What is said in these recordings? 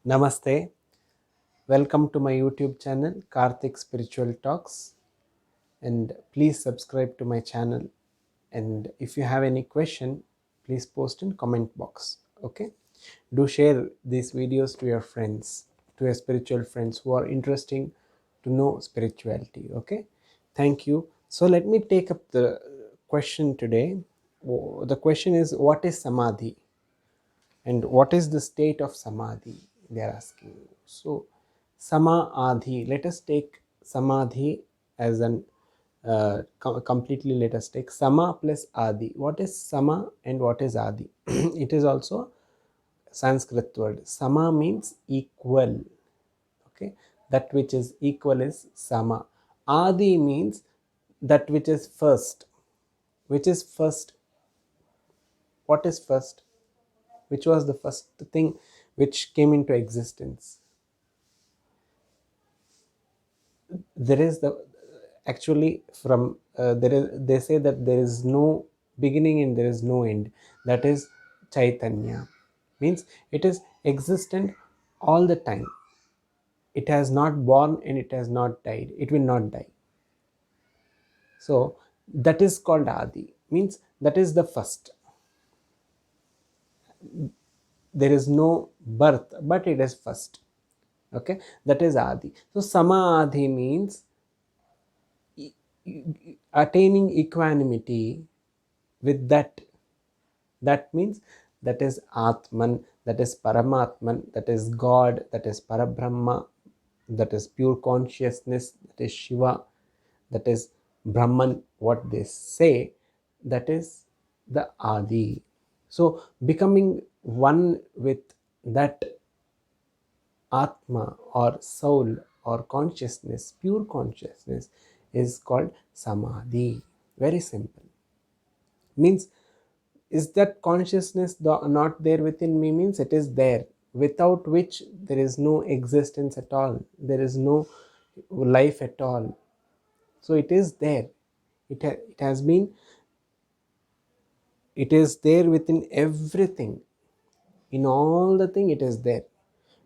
Namaste. Welcome to my YouTube channel Karthik Spiritual Talks, and please subscribe to my channel. And if you have any question, please post in comment box. Okay, do share these videos to your friends, to your spiritual friends who are interesting to know spirituality. Okay, thank you. So let me take up the question today. The question is, what is samadhi and what is the state of samadhi, they are asking you. So samadhi, let us take samadhi as an completely, let us take sama plus adi. What is sama and what is adi? It is also Sanskrit word. Sama means equal. Okay, that which is equal is sama. Adi means that which is first. Which is first? What is first? Which was the first thing which came into existence? There is the actually from there is, they say that there is no beginning and there is no end. That is Chaitanya. Means it is existent all the time. It has not born and it has not died. It will not die. So that is called Adi. Means that is the first. There is no birth, but it is first. Okay, that is Adi. So Sama Adi means attaining equanimity with that. That means that is Atman, that is Paramatman, that is God, that is Parabrahma, that is pure consciousness, that is Shiva, that is Brahman, what they say, that is the Adi. So becoming one with that Atma or soul or consciousness, pure consciousness, is called Samadhi. Very simple. Means, is that consciousness not there within me? Means it is there, without which there is no existence at all, there is no life at all. So it is there. It has been, it is there within everything. In all the thing it is there,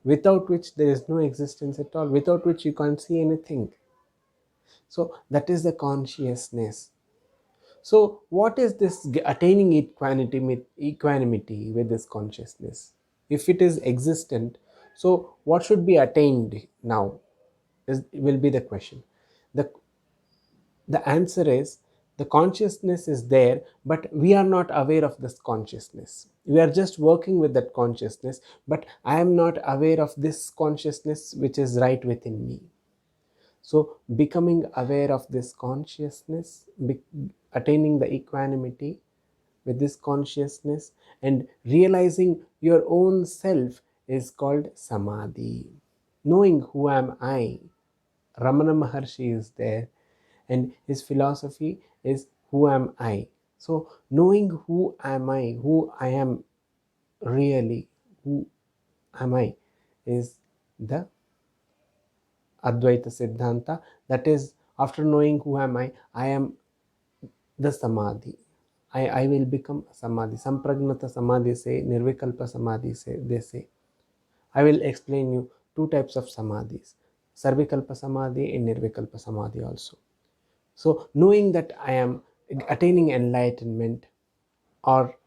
without which there is no existence at all, without which you can't see anything. So that is the consciousness. So what is this attaining equanimity with this consciousness? If it is existent, so what should be attained now will be the question. The, the answer is, the consciousness is there, but we are not aware of this consciousness. We are just working with that consciousness, but I am not aware of this consciousness which is right within me. So becoming aware of this consciousness, attaining the equanimity with this consciousness and realizing your own self is called Samadhi. Knowing who am I, Ramana Maharshi is there, and his philosophy is who am I. So knowing who am I, who I am really, who am I, is the Advaita Siddhanta. That is, after knowing who am I am the Samadhi. I will become Samadhi. Sampragnata Samadhi say, Nirvikalpa Samadhi say, they say. I will explain you two types of Samadhis, Sarvikalpa Samadhi and Nirvikalpa Samadhi also. So knowing that I am attaining enlightenment, or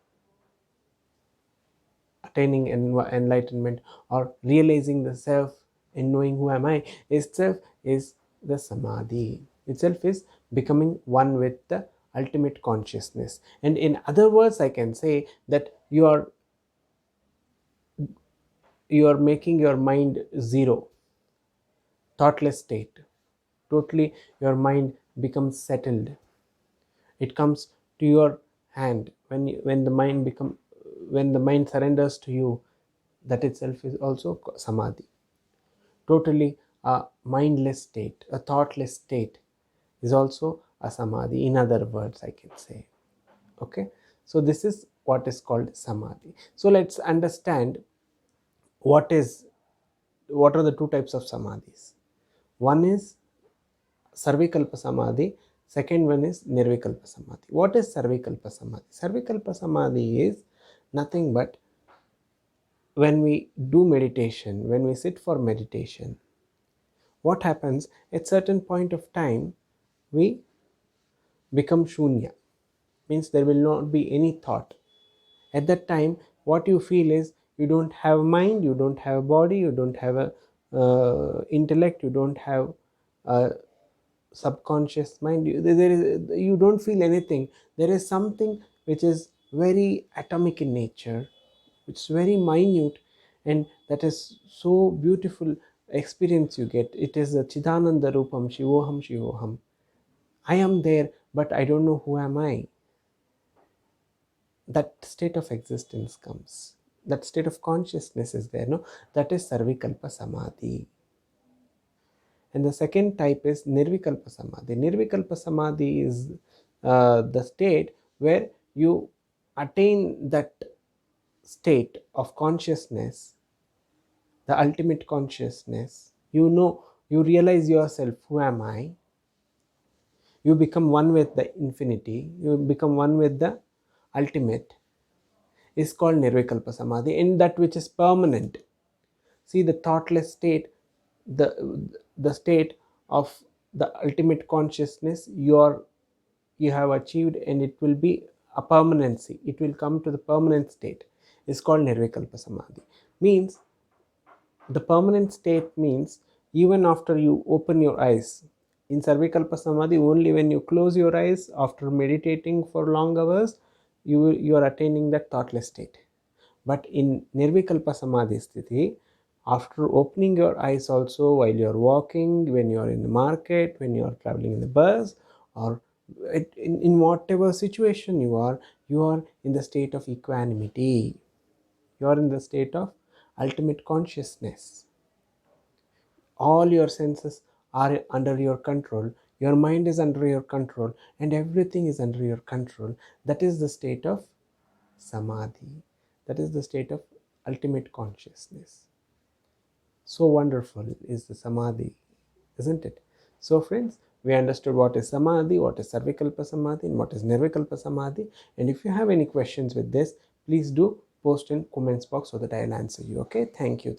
enlightenment, or realizing the self and knowing who am I itself is the Samadhi. Itself is becoming one with the ultimate consciousness. And in other words, I can say that you are making your mind zero, thoughtless state. Totally your mind becomes settled. It comes to your hand when the mind when the mind surrenders to you. That itself is also Samadhi. Totally a mindless state, a thoughtless state, is also a Samadhi. In other words, I can say. Okay, so this is what is called Samadhi. So let's understand what are the two types of Samadhis. One is Sarvikalpa Samadhi, second one is Nirvikalpa Samadhi. What is Sarvikalpa Samadhi? Sarvikalpa Samadhi is nothing but when we do meditation, when we sit for meditation, what happens at certain point of time, we become shunya, means there will not be any thought. At that time, what you feel is you don't have mind, you don't have body, you don't have a intellect, you don't have a subconscious mind, you don't feel anything. There is something which is very atomic in nature, it's very minute, and that is so beautiful experience you get. It is a chidananda rupam shivoham shivoham. I am there, but I don't know who am I. That state of existence comes, that state of consciousness is there, no? That is sarvikalpa samadhi. And the second type is nirvikalpa samadhi. Nirvikalpa samadhi is the state where you attain that state of consciousness, the ultimate consciousness. You know, you realize yourself, who am I? You become one with the infinity, you become one with the ultimate, is called nirvikalpa samadhi, and that which is permanent. See, the thoughtless state, the state of the ultimate consciousness, you have achieved, and it will be a permanency, it will come to the permanent state, is called nirvikalpa samadhi. Means the permanent state means even after you open your eyes. In sarvikalpa samadhi, only when you close your eyes after meditating for long hours, you are attaining that thoughtless state. But in nirvikalpa samadhi sthiti, after opening your eyes also, while you are walking, when you are in the market, when you are traveling in the bus, or in whatever situation you are in the state of equanimity. You are in the state of ultimate consciousness. All your senses are under your control, your mind is under your control, and everything is under your control. That is the state of samadhi. That is the state of ultimate consciousness. So wonderful is the samadhi, isn't it? So friends, we understood what is samadhi, what is sarvikalpa samadhi, and what is nirvikalpa samadhi. And if you have any questions with this, please do post in comments box so that I will answer you. Okay, thank you.